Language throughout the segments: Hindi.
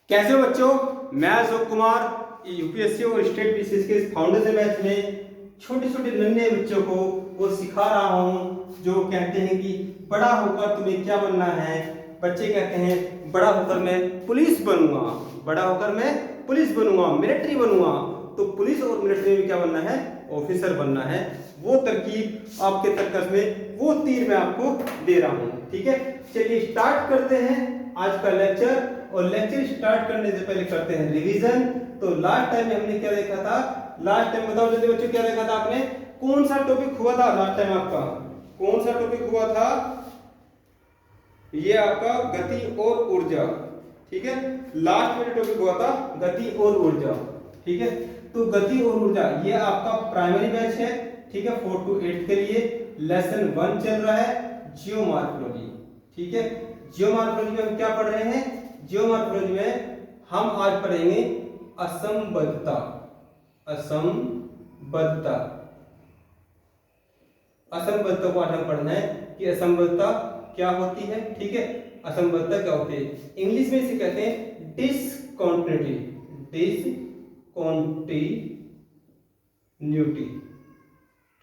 कैसे हो बच्चों, मैं अशोक कुमार यूपीएससी और स्टेट बीसीएस के फाउंडेशन बैच में छोटे छोटे नन्हे बच्चों को वो सिखा रहा हूँ जो कहते हैं कि बड़ा होकर तुम्हें क्या बनना है। बच्चे कहते हैं बड़ा होकर मैं पुलिस बनूंगा, बड़ा होकर मैं पुलिस बनूंगा, मिलिट्री बनूंगा। तो पुलिस और मिलिट्री में क्या बनना है? ऑफिसर बनना है। वो तरकीब आपके तर्कस में, वो तीर मैं आपको दे रहा हूँ। ठीक है, चलिए स्टार्ट करते हैं आज का लेक्चर। और लेक्चर स्टार्ट करने से पहले करते हैं रिवीजन। तो लास्ट टाइम में हमने क्या देखा था? लास्ट टाइम बताओ जल्दी बच्चों, क्या देखा था आपने? कौन सा टॉपिक हुआ था लास्ट टाइम आपका? कौन सा टॉपिक हुआ था? ये आपका गति और ऊर्जा। ठीक है, लास्ट में टॉपिक हुआ था गति और ऊर्जा। ठीक है, तो गति और ऊर्जा ये आपका प्राइमरी बैच है। ठीक है, 4 to 8 के लिए लेसन 1 चल रहा है, जियोमॉर्फोलॉजी। ठीक है, जियोमॉर्फोलॉजी में हम क्या पढ़ रहे हैं? जियोमॉर्फोलॉजी में हम आज पढ़ेंगे असंबद्धता। असंबद्धता, असंबद्धता को आज हम पढ़ना है कि असंबद्धता क्या होती है। ठीक है, असंबद्धता क्या होती है? इंग्लिश में इसे कहते हैं डिसकंटिन्यूटी। डिसकंटिन्यूटी।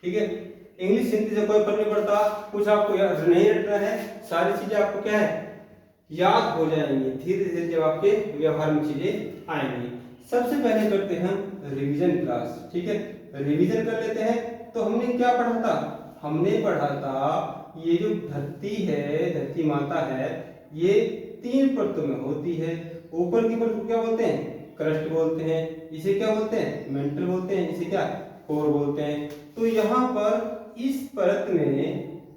ठीक है, इंग्लिश हिंदी से कोई फर्क नहीं पड़ता, कुछ आपको याद नहीं रखना है, सारी चीजें आपको क्या है याद हो जाएंगी धीरे धीरे जब आपके व्यवहार में चीजें आएंगी। सबसे पहले करते हैं रिवीजन क्लास। ठीक है, रिवीजन कर लेते हैं। तो हमने क्या पढ़ा था? हमने पढ़ा था ये जो धरती है, धरती माता है, ये 3 परतों में होती है। ऊपर की परत को क्या बोलते हैं? क्रस्ट बोलते हैं। इसे क्या बोलते हैं? मेंटल बोलते हैं। इसे क्या? कोर बोलते हैं। तो यहाँ पर इस परत में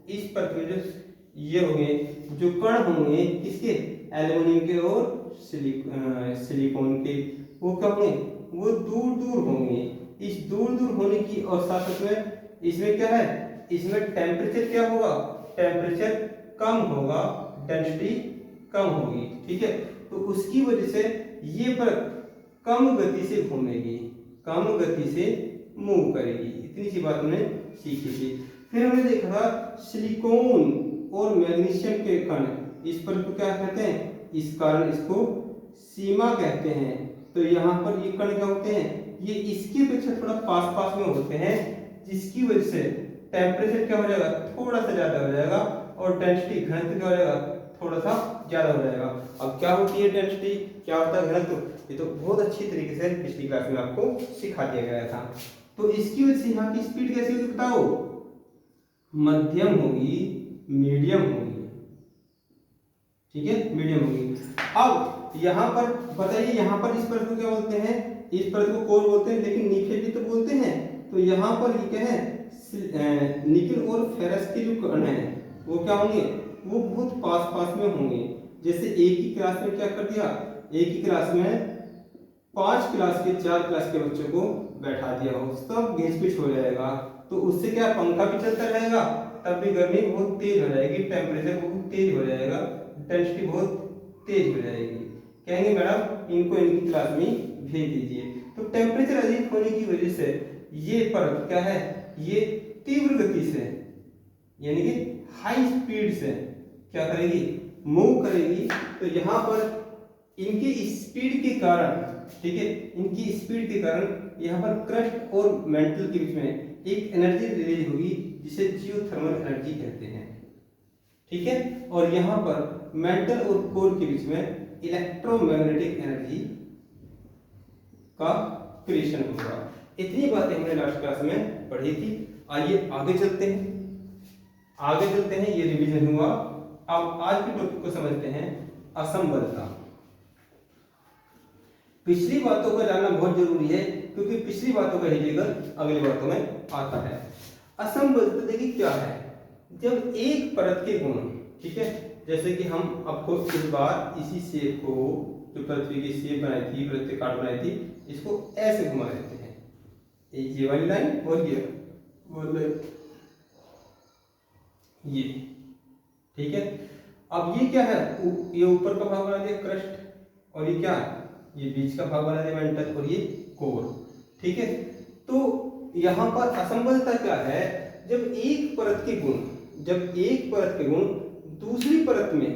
जो ये होंगे, जो कण होंगे किसके? एल्युमिनियम के और सिलिकॉन के, वो क्या होंगे? वो दूर दूर होंगे। इस दूर दूर होने की और साथ में इसमें क्या है? इसमें टेम्परेचर क्या होगा? टेम्परेचर कम होगा, डेंसिटी कम होगी। ठीक है, तो उसकी वजह से ये परत कम गति से घूमेगी, कम गति से मूव करेगी। इतनी सी बात हमने सीखी थी। फिर हमने देखा था सिलिकॉन और मैग्नीशियम के कण, इस पर को क्या कहते हैं? इस कारण इसको सीमा कहते हैं। तो यहाँ पर ये कण क्या होते हैं? ये इसकी अपेक्षा थोड़ा पास पास में होते हैं, जिसकी वजह से टेम्परेचर क्या हो जाएगा? थोड़ा सा ज्यादा हो जाएगा, और डेंसिटी घनत्व क्या हो जाएगा? थोड़ा सा ज्यादा हो जाएगा। अब क्या होती है डेंसिटी, क्या होता है घनत्व? ये तो बहुत अच्छी तरीके से पिछली क्लास में आपको सिखा दिया गया था। तो इसकी वजह से यहाँ की स्पीड कैसी होगी बताओ? मध्यम होगी, मीडियम होगी। ठीक है, मीडियम होगी। अब यहाँ पर बताइए, यहाँ पर इस परत को क्या बोलते हैं? इस परत को कोर बोलते हैं, लेकिन निकेल भी तो बोलते हैं। तो यहाँ पर ये क्या है? निकेल और फेरस के जो कण है वो क्या होंगे? वो बहुत पास पास में होंगे। जैसे एक ही क्लास में क्या कर दिया? एक ही क्लास में 5 क्लास के 4 क्लास के बच्चों को बैठा दिया हो, सब घिस पिच हो जाएगा। तो उससे क्या, पंखा भी चलता रहेगा, तब भी गर्मी बहुत तेज हो जाएगी, टेम्परेचर बहुत तेज हो जाएगा, डेंसिटी बहुत तेज हो जाएगी। कहेंगे मैडम इनको इनकी क्लास में भेज दीजिए। तो टेम्परेचर अधिक होने की वजह से ये परत क्या है? ये तीव्र गति से, यानी कि हाई स्पीड से क्या करेगी? मूव करेगी। तो यहाँ पर इनकी स्पीड के कारण, ठीक है, इनकी स्पीड के कारण यहाँ पर क्रस्ट और मेंटल के बीच में एक एनर्जी रिलीज होगी, जिसे जियोथर्मल एनर्जी कहते हैं। ठीक है, और यहाँ पर मेंटल और कोर के बीच में इलेक्ट्रोमैग्नेटिक एनर्जी का क्रिएशन होगा। इतनी बातें हमने लास्ट क्लास में पढ़ी थी। आइए आगे चलते हैं, ये रिवीजन हुआ। अब आज के टॉपिक को समझते हैं, असंबद्धता। पिछली बातों को जानना बहुत जरूरी है, क्योंकि पिछली बातों का ही जिक्र अगली बातों में आता है। असंबद्धता देखिए क्या है? जब एक परत के गुण, ठीक है, जैसे कि हम आपको इस बार इसी शेप को, जो पृथ्वी की शेप बनाई थी, पृथ्वी कार्ड बनाई थी, इसको ऐसे घुमा देते हैं, ये वाली लाइन और ये, ठीक है। अब ये क्या है? ये ऊपर का भाग बना दिया क्रस्ट, और ये क्या है? ये बीच का भाग बना दिया मेंटल, और ये कोर। ठीक है, तो यहाँ पर असंबद्धता क्या है? जब एक परत के गुण दूसरी परत में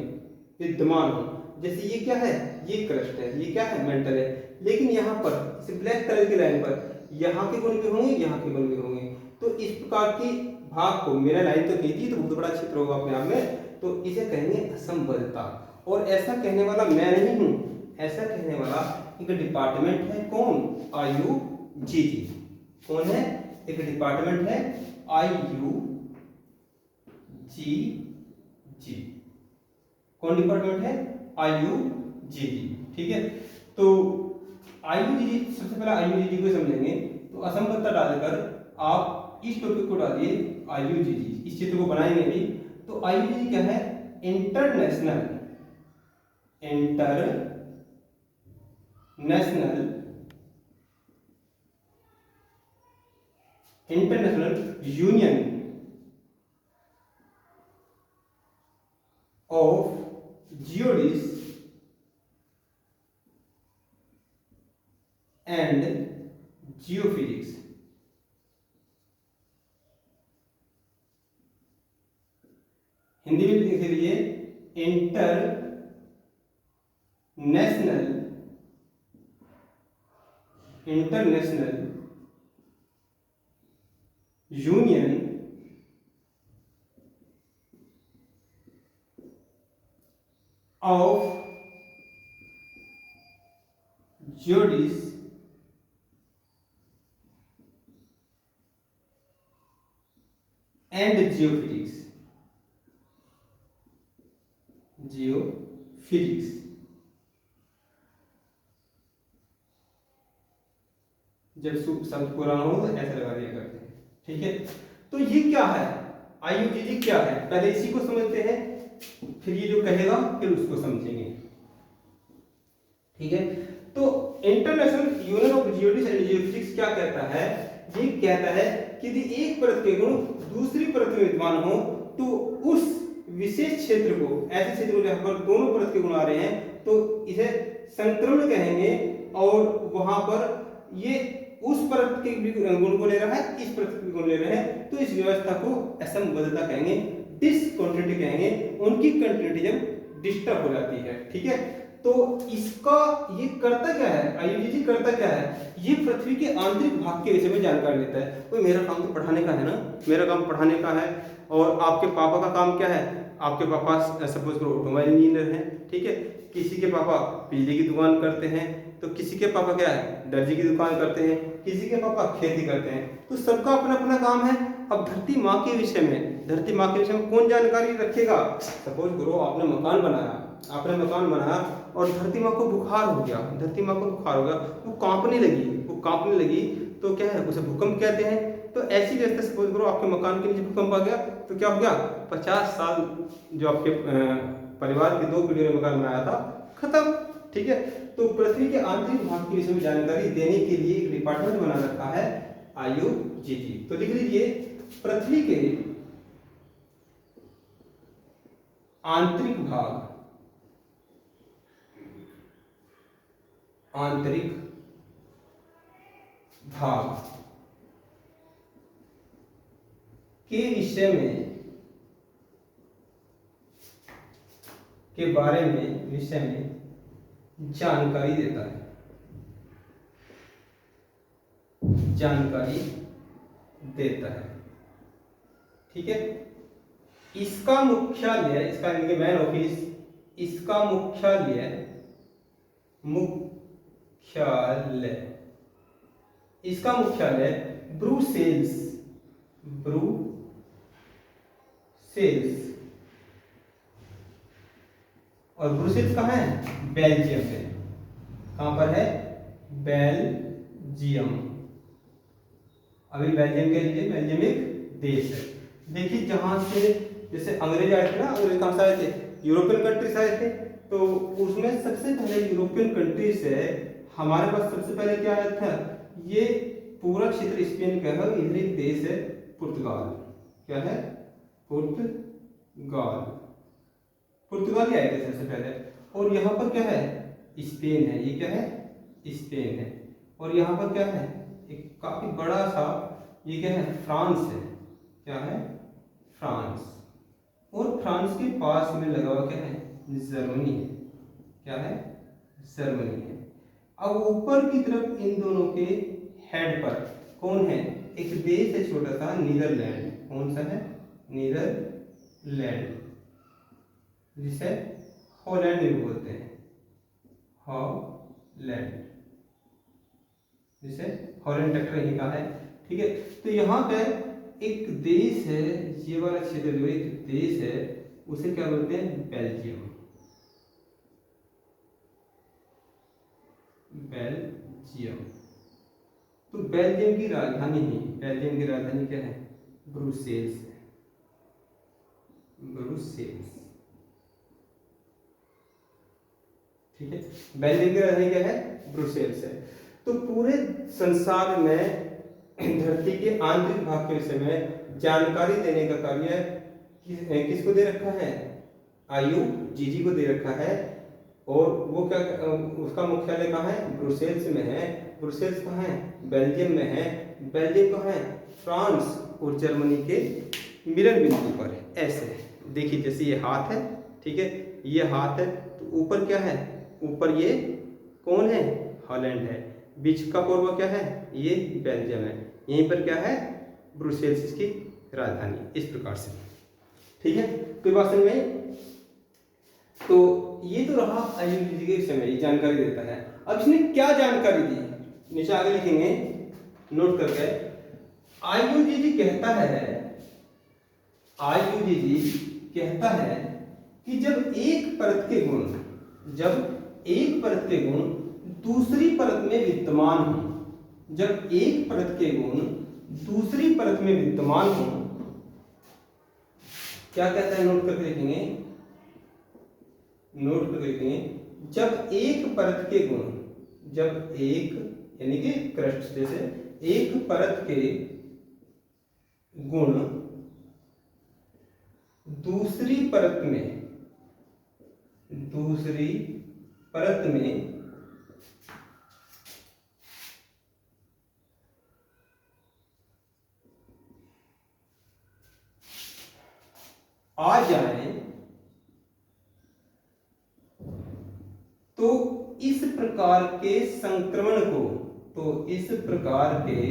विद्यमान हो, जैसे ये क्या है, ये क्रस्ट है, ये क्या है, मेंटल है, लेकिन यहाँ पर इस ब्लैक कलर की लाइन पर यहाँ के गुण भी होंगे, यहाँ के गुण भी होंगे। तो इस प्रकार की भाग को, मेरा लाइन तो खींची तो बहुत बड़ा क्षेत्र होगा अपने आप में, तो इसे कहेंगे असंबद्धता। और ऐसा कहने वाला मैं नहीं हूं, ऐसा कहने वाला एक डिपार्टमेंट है, कौन, IUGG। कौन है, एक डिपार्टमेंट है IUGG। कौन डिपार्टमेंट है, IUGG। ठीक है, तो IUGG, सबसे पहले IUGG को समझेंगे। तो असंबद्धता डालकर आप इस टॉपिक को डालिए IUGG, इस चित्र को बनाएंगे भी। तो IUGG क्या है, international union of geodesy and geophysics. Hindi में लिख लीजिए, international union of geodesy and geophysics. जब शब्द पुराना हो तो ऐसे लगा दिया करते हैं। ठीक है, तो ये क्या है, IUGG क्या है, पहले इसी को समझते हैं, फिर ये जो कहेगा फिर उसको समझेंगे। ठीक है, तो international union of geodesy and geophysics क्या कहता है, ये कहता है कि यदि एक परत के गुण दूसरी परत में विद्यमान हो तो उस विशेष क्षेत्र को, ऐसे क्षेत्र को जहां पर दोनों परत के गुण आ रहे हैं, तो इसे संक्रमण कहेंगे। और वहां पर ये उस परत के गुण को ले रहा है, इस परत के गुण ले रहे हैं, तो इस व्यवस्था को असंबद्धता कहेंगे, डिसकंटिन्यूटी कहेंगे। उनकी कंटिन्यूटी जब डिस्टर्ब हो जाती है। ठीक है, तो इसका ये करता क्या है, IUGG करता क्या है, ये पृथ्वी के आंतरिक भाग के विषय में जानकारी देता है। कोई मेरा काम तो पढ़ाने का है ना, मेरा काम पढ़ाने का है। और आपके पापा का काम क्या है, आपके पापा सपोज करो ऑटोमोबाइल इंजीनियर हैं। ठीक है, किसी के पापा बिजली की दुकान करते हैं, तो किसी के पापा क्या है, दर्जी की दुकान करते हैं, किसी के पापा खेती करते हैं। तो सबका अपना अपना काम है। अब धरती माँ के विषय में कौन जानकारी रखेगा। सपोज करो आपने मकान बनाया और धरती माँ को बुखार हो गया, वो कांपने लगी, तो क्या है, उसे भूकंप कहते हैं। तो ऐसी व्यवस्था, सपोज करो आपके मकान के नीचे भूकंप आ गया, तो क्या हो गया, 50 साल जो आपके परिवार की 2 पीढ़ियों ने मकान बनाया था, खत्म। ठीक है, तो पृथ्वी के आंतरिक भाग के विषय में जानकारी देने के लिए एक डिपार्टमेंट बना रखा है IUGG। तो लिख लीजिए, पृथ्वी के आंतरिक भाग के विषय में जानकारी देता है, ठीक है। इसका मुख्यालय, इसका मेन ऑफिस, इसका मुख्यालय ब्रुसेल्स और ब्रुसेल्स कहाँ है, बेल्जियम में। कहां पर है, बेल्जियम। अभी बेल्जियम के लिए, बेल्जियम एक देश है। देखिए, जहां से जैसे अंग्रेज आए थे ना, अंग्रेज कहां से आए थे, यूरोपियन कंट्री से आए थे। तो उसमें सबसे पहले यूरोपियन कंट्री से हमारे पास सबसे पहले क्या आया था, ये पूरा क्षेत्र स्पेन का है। इधर एक देश है पुर्तगाल। क्या है, पुर्तगाल आए थे सबसे पहले। और यहाँ पर क्या है, स्पेन है। ये क्या है, स्पेन है। और यहाँ पर क्या है, एक काफी बड़ा सा, ये क्या है, फ्रांस है। क्या है, फ्रांस। और फ्रांस के पास में लगा हुआ क्या है, जर्मनी है। क्या है, जर्मनी है। अब ऊपर की तरफ इन दोनों के हेड पर कौन है, एक देश है छोटा सा, नीदरलैंड। कौन सा है, नीदरलैंड, जिसे हॉलैंड भी बोलते हैं, हॉलैंड, जिसे हॉलैंड ट्रैक्टर यहीं का है। ठीक है, तो यहाँ पे एक देश है, ये वाला क्षेत्र जो एक देश है उसे क्या बोलते हैं, बेल्जियम। बेल्जियम, तो बेल्जियम की राजधानी है, बेल्जियम की राजधानी क्या है, ब्रुसेल्स है, ब्रुसेल्स। ठीक है, बेल्जियम की राजधानी क्या है, ब्रुसेल्स है। तो पूरे संसार में धरती के आंतरिक भाग के विषय में जानकारी देने का कार्य किसको दे रखा है, IUCN को दे रखा है। और वो क्या, उसका मुख्यालय कहाँ है, ब्रुसेल्स में है। ब्रुसेल्स कहाँ है, बेल्जियम में है। बेल्जियम कहाँ है, फ्रांस और जर्मनी के मिलन बिंदु पर है। ऐसे देखिए, जैसे ये हाथ है, ठीक है, ये हाथ है, तो ऊपर क्या है, ऊपर ये कौन है, हॉलैंड है। बीच का कोरबा क्या है, ये बेल्जियम है। यहीं पर क्या है, ब्रुसेल्स इसकी राजधानी। इस प्रकार से, ठीक है, कोई बात समझ में। तो ये तो रहा IUCN के विषय में, ये जानकारी देता है। अब इसने क्या जानकारी दी, नीचे आगे लिखेंगे नोट करके। IUCN कहता है, IUCN कहता है कि जब एक परत के गुण, जब एक परत के गुण दूसरी परत में विद्यमान हो, जब एक परत के गुण दूसरी परत में विद्यमान हो, क्या कहता है, नोट करके लिखेंगे, नोट करके लिखेंगे। जब एक परत के गुण, जब एक यानी कि क्रस्ट, जैसे एक परत के गुण दूसरी परत में, दूसरी परत में आ जाए, तो इस प्रकार के संक्रमण को, तो इस प्रकार के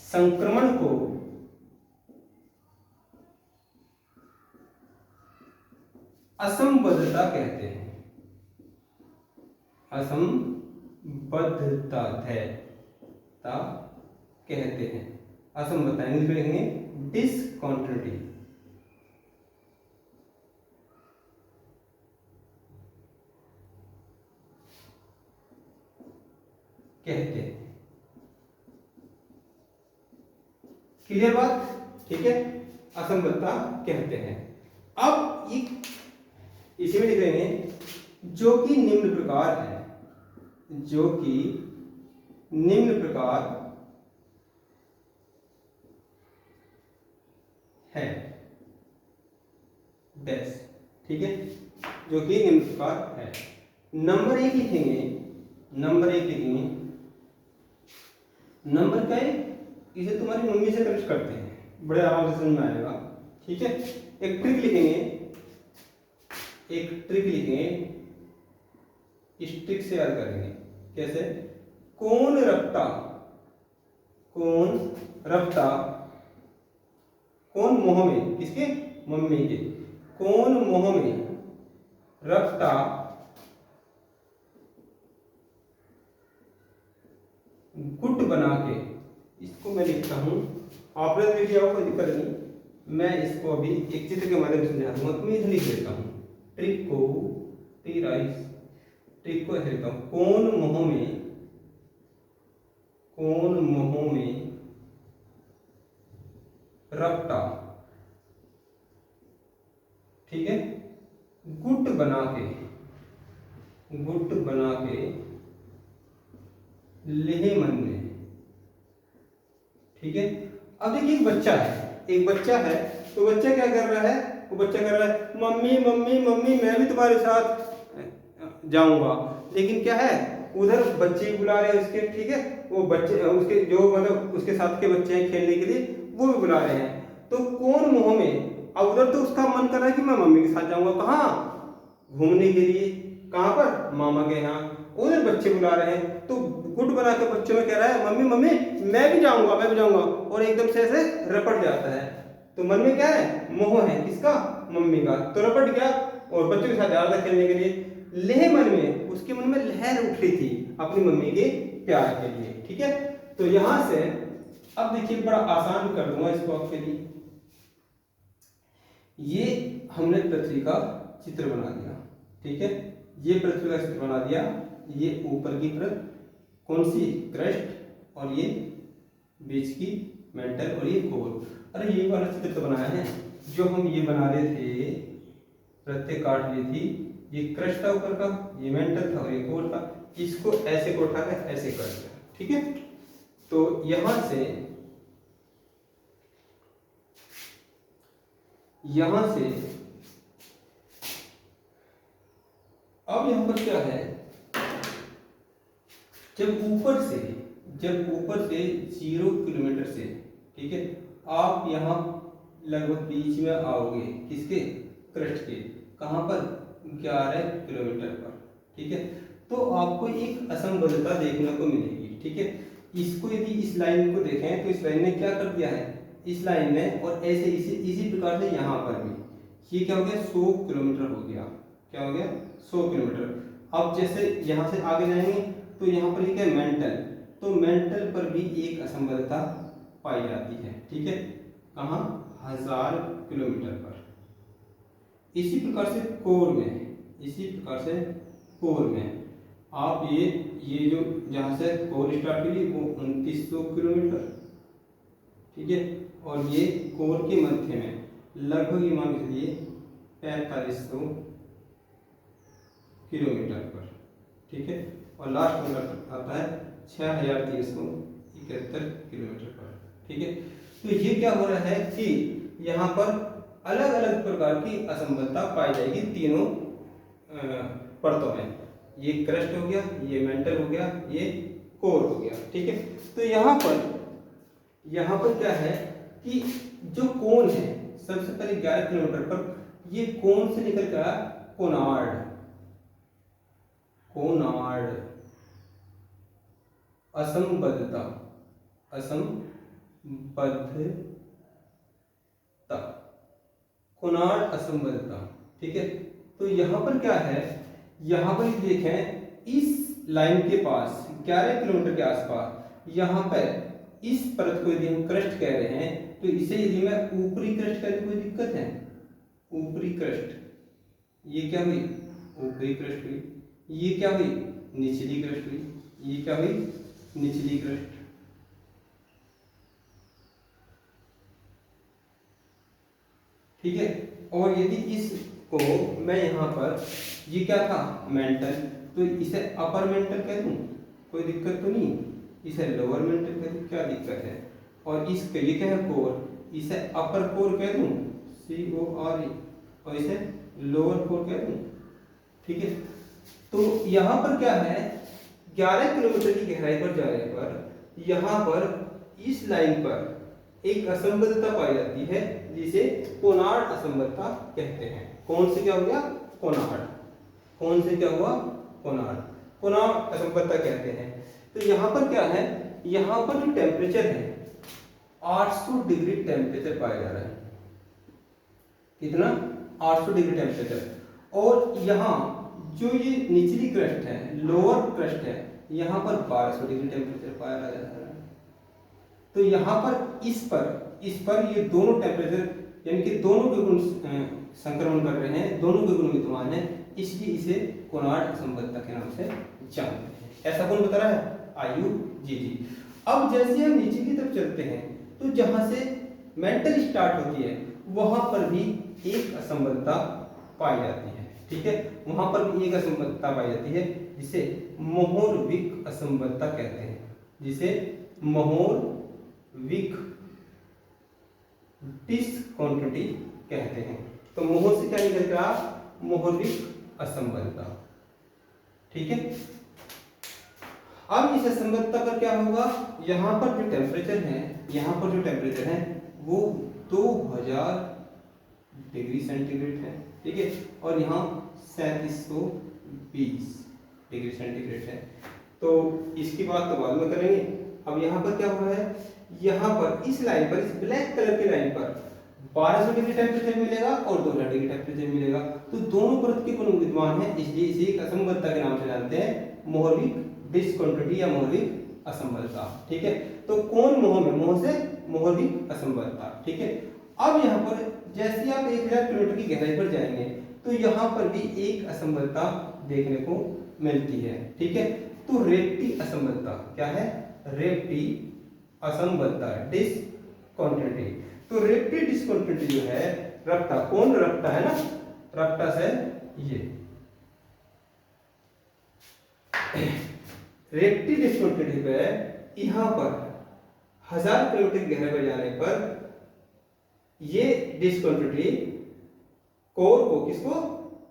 संक्रमण को असंबद्धता कहते हैं, असंबद्धता कहते हैं, असंबद्धता इंग्लिश में लिखेंगे डिसकंटिन्यूटी। कहते हैं, क्लियर बात, ठीक है, असंबद्धता कहते हैं। अब ये इसी में लिख देंगे, जो कि निम्न प्रकार है, जो कि निम्न प्रकार है, डैश, ठीक है, जो कि निम्न प्रकार है। नंबर 1 लिखेंगे, नंबर 1 लिखेंगे, नंबर क्या है, इसे तुम्हारी मम्मी से कनेक्ट करते हैं, बड़े आराम से समझ में आएगा। ठीक है, एक ट्रिक लिखेंगे, एक ट्रिक लिखेंगे, इस ट्रिक से याद करेंगे। कैसे, कौन रफ्ता, कौन रफ्ता, कौन मोह में, किसके, मम्मी के, कौन मोह में रफ्ता गुट बना के, इसको मैं लिखता हूं, आपने लिख दिया कोई दिक्कत नहीं, मैं इसको अभी एक चित्र के माध्यम से समझा दूंगा। तो मैं इधर लिख देता हूं, ट्रिक को टीराइस, ट्रिक को ऐसे लिखता हूं, कौन मोह में, कौन मोह में रफ्ता, ठीक है, गुट बना के, गुट बना के लेहे मन में। ठीक है, अब देखिए एक बच्चा है, एक बच्चा है, तो बच्चा क्या कर रहा है, वो बच्चा कर रहा है मम्मी मम्मी मम्मी मैं भी तुम्हारे साथ जाऊंगा, लेकिन क्या है उधर बच्चे बुला रहे हैं उसके, ठीक है, वो बच्चे उसके जो मतलब उसके साथ के बच्चे हैं खेलने के लिए, वो भी बुला रहे हैं। तो कौन मोह में, अब उधर तो उसका मन कर रहा है कि मैं मम्मी के साथ जाऊंगा, कहाँ, घूमने के लिए। कहाँ पर? मामा के यहाँ। उधर बच्चे बुला रहे हैं, तो गुट बना के बच्चों में कह रहा है मम्मी मम्मी मैं भी जाऊंगा, मैं भी जाऊंगा, और एकदम से ऐसे रपट जाता है। तो मन में क्या है? मोह है, किसका? मम्मी का। तो रपट गया और बच्चों के साथ जा रहा था खेलने के लिए। लेह मन में, उसके मन में लहर उठ रही थी अपनी मम्मी के प्यार के लिए। ठीक है, तो यहां से अब देखिए, बड़ा आसान कर दूंगा इसको आपके लिए। ये हमने पृथ्वी का चित्र बना दिया। ठीक है, ये पृथ्वी का चित्र बना दिया। ये ऊपर की परत कौन सी? क्रस्ट, और ये बीच की मेंटल, और ये कोर। अरे ये वाला चित्र तो बनाया है जो हम ये बना रहे थे, प्रत्येक काट ली थी। ये क्रस्ट था ऊपर का, ये मेंटल था और ये कोर था। इसको ऐसे को उठा कर ऐसे कर दिया। ठीक है, तो यहां से अब यहां पर क्या है? जब ऊपर से 0 किलोमीटर से, ठीक है, आप यहां लगभग बीच में आओगे, किसके? क्रस्ट के। कहां पर? 11 किलोमीटर पर। ठीक है, तो आपको एक असंबद्धता देखने को मिलेगी। ठीक है, इसको यदि इस लाइन को देखें तो इस लाइन ने क्या कर दिया है? इस लाइन ने, और ऐसे इसी प्रकार से यहाँ पर भी ये क्या हो गया? 100 किलोमीटर हो गया। क्या हो गया? 100 किलोमीटर। अब जैसे यहाँ से आगे जाएंगे तो यहाँ पर ये क्या है? मेंटल। तो मेंटल पर भी एक असंबद्धता पाई जाती है। ठीक है, कहाँ? 1000 किलोमीटर पर। इसी प्रकार से कोर में आप ये जो जहाँ से कोर स्टार्ट हुई वो 2900 किलोमीटर। ठीक है, और ये कोर के मध्य में लगभग मान के चलिए 4500 किलोमीटर पर। ठीक है, और लास्ट में आता है 6371 किलोमीटर पर। ठीक है, तो ये क्या हो रहा है कि यहाँ पर अलग अलग प्रकार की असंबद्धता पाई जाएगी तीनों परतों में। ये क्रस्ट हो गया, ये मेंटल हो गया, ये कोर हो गया। ठीक है, तो यहाँ पर क्या है कि जो कोन है, सबसे पहले 11 किलोमीटर पर ये कोन से निकल कर कोनार्ड असंबद्धता कोनार्ड असंबद्धता। ठीक है, तो यहाँ पर क्या है? यहाँ पर देखें, इस लाइन के पास 11 किलोमीटर के आसपास यहाँ पर इस परत को यदि हम क्रस्ट कह रहे हैं, तो इसे यदि मैं ऊपरी क्रस्ट कह कोई दिक्कत है? ऊपरी क्रस्ट, ये क्या हुई? ऊपरी क्रस्ट हुई। ये क्या हुई? निचली क्रस्ट हुई। ये क्या हुई? निचली क्रस्ट। ठीक है, और यदि इसको मैं यहाँ पर, ये क्या था? मेंटल, तो इसे अपर मेंटल कह दूं, कोई दिक्कत तो नहीं। इसे लोअर मेंटल कह दूं, क्या दिक्कत है? और इसके लिए क्या है? कोर, इसे अपर कोर कह दूं, CORE, और इसे लोअर कोर कह दूं। ठीक है, तो यहाँ पर क्या है? 11 किलोमीटर की गहराई पर जाने पर यहाँ पर इस लाइन पर एक असंबद्धता पाई जाती है जिसे कोनार्ड असंबद्धता कहते हैं। कौन से क्या हो गया? कोनार्ड। कौन से क्या हुआ? कोनार्ड असंबद्धता कहते हैं। तो यहाँ पर क्या है? यहाँ पर जो टेम्परेचर है 800 डिग्री टेम्परेचर पाया जा रहा है। कितना? 800 डिग्री टेम्परेचर। और यहाँ जो ये निचली क्रस्ट है, लोअर क्रस्ट है, यहाँ पर 1200 डिग्री टेम्परेचर पाया जा रहा है। तो यहाँ पर इस पर ये दोनों टेम्परेचर यानी कि दोनों के गुण संक्रमण कर रहे हैं, दोनों के गुण विद्यमान है, इसलिए इसे कोनार्ड असंबद्धता के नाम से जानते हैं। ऐसा कौन बता रहा है? IUGG। अब जैसे हम नीचे की तरफ चलते हैं तो जहां से मेंटल स्टार्ट होती है वहां पर भी एक असंबद्धता पाई जाती है। ठीक है, वहां पर भी एक असंबद्धता पाई जाती है जिसे मोहोर-विक असंबद्धता कहते हैं। जिसे मोहोर-विक डिसकंटिन्यूटी कहते हैं। तो मोहर से क्या निकल गया? मोहोर-विक असंबद्धता। ठीक है, अब इस असंबद्धता पर क्या होगा? यहाँ पर जो टेम्परेचर है वो 2000 डिग्री सेंटीग्रेड है। ठीक है, और यहाँ 3720 डिग्री सेंटीग्रेड है। तो इसकी बात तो बाद में करेंगे। अब यहाँ पर क्या हुआ है, यहाँ पर इस लाइन पर, इस ब्लैक कलर की लाइन पर 1200 डिग्री टेम्परेचर मिलेगा और 2000 डिग्री टेम्परेचर मिलेगा। तो दोनों परत के गुण विद्यमान है, इसलिए इसे एक असंबद्धता के नाम से जानते हैं, मोहर्विक डिसकंटिन्यूटी या मोहर्विक असंबद्धता। ठीक है, तो कौन मोह में, मोह से मोहर्विक असंबद्धता। ठीक है, अब यहाँ पर जैसे आप 1000 किलोमीटर की गहराई पर जाएंगे तो यहाँ पर भी एक असंबद्धता देखने को मिलती है। ठीक है, तो रेप्टी असंबद्धता क्या है, रेप्टी असंबद्धता, डिसकंटिन्यूटी। तो रेप्टी डिसकंटिन्यूटी जो है, रखता कौन रखता है ना, रखता से ये रेप्टी डिसकंटिन्यूटी पे यहाँ पर 1000 किलोमीटर गहराई पर जाने पर ये डिसकंटिन्यूटी कोर को, किसको,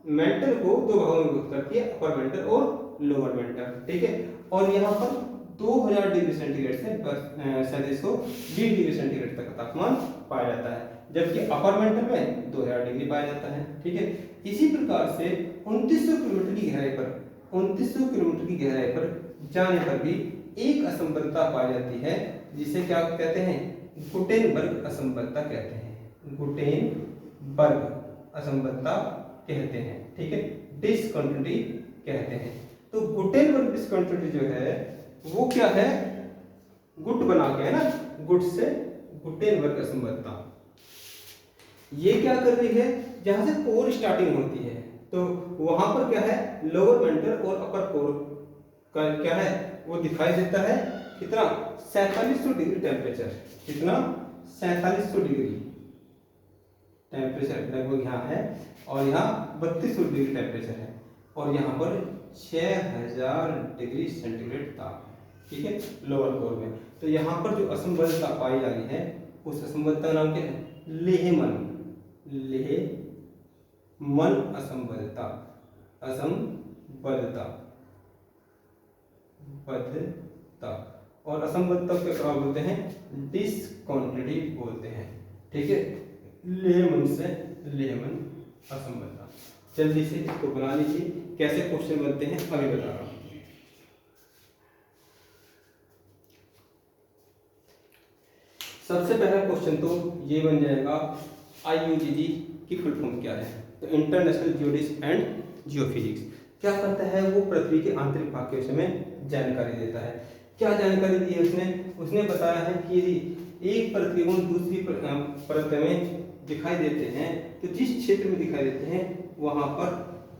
मेंटल को दो भागों में विभक्त करती है, अपर मेंटल और लोअर मेंटल। ठीक है, और यहाँ पर 2000 डिग्री सेंटीग्रेड से 3720 डिग्री सेंटीग्रेड तक तापमान पाया जाता है, जबकि अपर मेंटल में 2000 डिग्री पाया जाता है। ठीक है, इसी प्रकार से 2900 किलोमीटर की गहराई पर, 2900 किलोमीटर की गहराई पर जाने पर भी एक असंबद्धता पाई जाती है, जिसे क्या कहते हैं, गुटेनबर्ग असंबद्धता कहते हैं, गुटेनबर्ग असंबद्धता कहते हैं। ठीक है, डिसकंटिन्यूटी कहते हैं। तो गुटेनबर्ग डिसकंटिन्यूटी जो है वो क्या है, गुट बना के है ना, गुट से गुटेनबर्ग असंबद्धता। ये क्या कर रही है, जहां से कोर स्टार्टिंग होती है तो वहां पर क्या है, लोअर मेंटल और अपर कोर का क्या है, वो दिखाई देता है कितना, 4700 डिग्री टेम्परेचर, कितना, 4700 डिग्री टेम्परेचर लगभग यहाँ है, और यहाँ 3200 डिग्री टेम्परेचर है, और यहाँ पर 6000 डिग्री सेंटीग्रेड ताप है। ठीक है, लोअर कोर में। तो यहाँ पर जो असंबद्धता पाई जा रही है, उस असंबद्धता का नाम क्या है, लेहमन, लेहमन असंबद्धता, असंबद्धता, बद्धता। और असंबद्धता के क्या बोलते हैं, डिसकंटिन्यूटी बोलते हैं। ठीक है, लेहमन से लेहमन असंबद्धता। जल्दी से इसको बना लीजिए, कैसे क्वेश्चन बनते हैं अभी बता रहा हूं। सबसे पहला क्वेश्चन तो ये बन जाएगा, IUGG की फुल फॉर्म क्या है। तो इंटरनेशनल जियोडिस्ट एंड जियोफिजिक्स क्या करता है, वो पृथ्वी के आंतरिक भाग के विषय में जानकारी देता है। क्या जानकारी दी है उसने, उसने बताया है कि यदि एक परत के गुण दूसरी परत में दिखाई देते हैं तो जिस क्षेत्र में दिखाई देते हैं वहां पर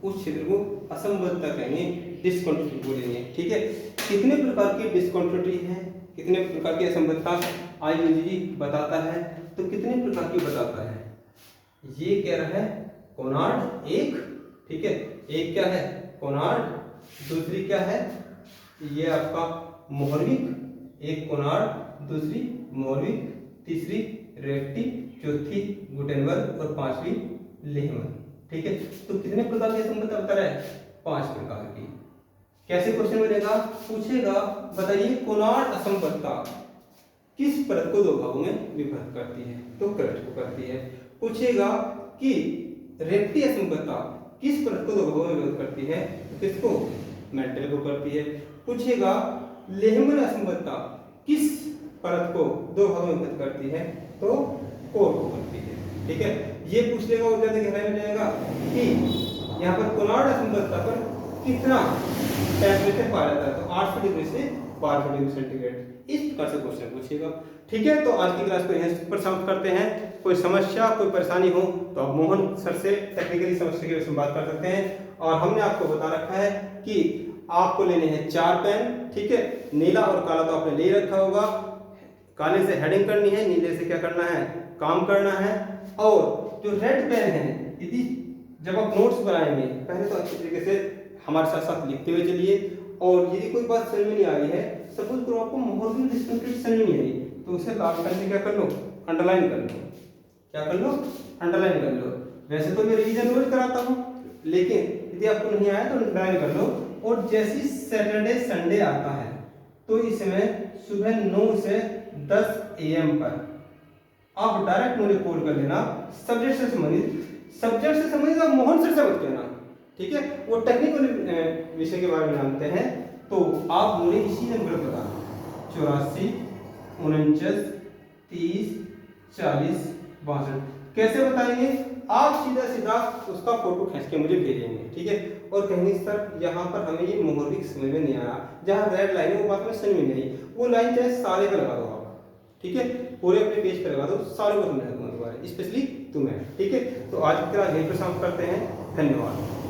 उस क्षेत्र को असंबद्धता कहेंगे, डिसकंटिन्यूटी बोलेंगे। ठीक है, कितने प्रकार की डिसकंटिन्यूटी है, कितने प्रकार की असंबद्धता IUGG बताता है, तो कितने प्रकार की बताता है, ये कह रहा है कोनार्ड एक। ठीक है, एक क्या है, कोनार्ड, दूसरी क्या है, ये आपका मोहर्विक, एक कोनार्ड, दूसरी मोहर्विक, तीसरी रेप्टी, चौथी गुटेनबर्ग और पांचवी लेहमन। ठीक है, तो कितने प्रकार की असंबद्धता बता रहा है, 5 प्रकार की। कैसे क्वेश्चन बनेगा, पूछेगा बताइए कोनार्ड असंबद्धता किस परत को 2 भागों में विभक्त करती है, तो करंट को करती है। पूछेगा कि रेप्टी असंबद्धता किस परत को 2 भागों में विभक्त करती है, तो किसको, मेंटल को करती है। पूछेगा लेहमन असंबद्धता किस परत को 2 भागों में विभक्त करती है, तो कोर को करती है। ठीक है, ये पूछ लेगा और ज्यादा गहराई में जाएगा कि यहाँ पर कोनार्ड असंबद्धता पर कितना टेम्परेचर पाया जाता है, तो 800 डिग्री से 1200 डिग्री सेंटीग्रेड, इस प्रकार से क्वेश्चन पूछेगा। ठीक है, तो आज की क्लास को यहीं पर समाप्त करते हैं। कोई समस्या, कोई परेशानी हो तो आप मोहन सर से टेक्निकली समस्या के विषय में बात कर सकते हैं। और हमने आपको बता रखा है कि आपको लेने हैं 4 पेन। ठीक है, नीला और काला तो आपने ले रखा होगा, काले से हेडिंग करनी है, नीले से क्या करना है, काम करना है। और जो रेड पेन है, यदि जब आप नोट्स बनाएंगे पहले तो अच्छी तरीके से हमारे साथ साथ लिखते हुए चलिए, और यदि कोई बात समझ में नहीं आ रही है, सपोज करो आपको मोहर्विक डिसकंटिन्यूटी समझ में नहीं आई, तो उसे लाल पेन से क्या कर लो, अंडरलाइन कर लो। क्या कर लो, अंडरलाइन कर लो। वैसे तो मैं रिवीजन रोज कराता हूँ, लेकिन यदि आपको नहीं आया तो अंडरलाइन कर लो। और जैसी सैटरडे संडे आता है तो इसमें सुबह 9 से 10 AM पर आप डायरेक्ट मुझे कॉल कर लेना, सब्जेक्ट से संबंधित आप मोहन सर से मत कहना, ठीक है, वो टेक्निकल विषय के बारे में जानते हैं, तो आप मुझे इसी नंबर पर बताना 84 49 30 40 62। कैसे बताएंगे? आप सीधा सीधा उसका फोटो खींच के मुझे भेजेंगे, ठीक है। और कहेंगे सर यहाँ पर हमें ये मोहर्रिक समझ में नहीं आया, जहाँ रेड लाइन है वो बात में समझ में नहीं आई, वो लाइन चाहे सारे पे लगा दो आप, ठीक है, पूरे अपने पेज पे लगा दो, सारे को समझा दूंगा दोबारा, स्पेशली तुम्हें, ठीक है। तो आज की क्लास यहीं पर समाप्त करते हैं, धन्यवाद।